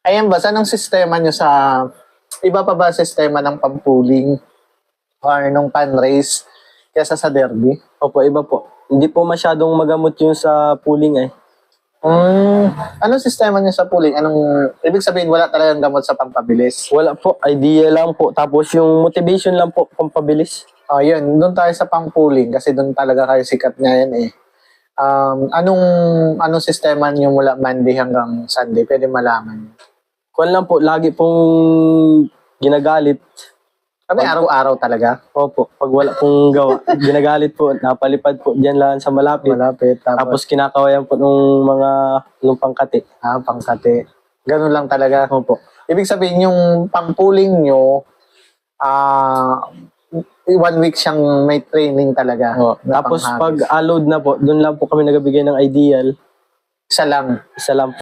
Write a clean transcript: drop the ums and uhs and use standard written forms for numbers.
Ayan ba, saan ang sistema nyo sa, iba pa ba sistema ng pampuling or nung pan-race kesa sa derby? Opo, iba po. Hindi po masyadong magamot yung sa pooling eh. Anong sistema nyo sa pooling? Ibig sabihin wala talagang gamot sa pampabilis? Wala po, idea lang po. Tapos yung motivation lang po, pampabilis. Yun, doon tayo sa pampuling kasi doon talaga kayo sikat ngayon eh. Anong sistema nyo mula Monday hanggang Sunday? Pwede malaman. Kuwan lang po, lagi pong ginagalit. Kami araw-araw talaga. Opo, pag wala pong gawa, ginagalit po, napalipad po dyan lang sa malapit. Malapit. Tapos kinakawayan po nung pangkati. Pangkate. Ganun lang talaga. Opo. Ibig sabihin yung pampuling nyo, 1 week siyang may training talaga. Tapos pag allowed na po, doon lang po kami nagabigay ng ideal. Isa lang. Isa lang po.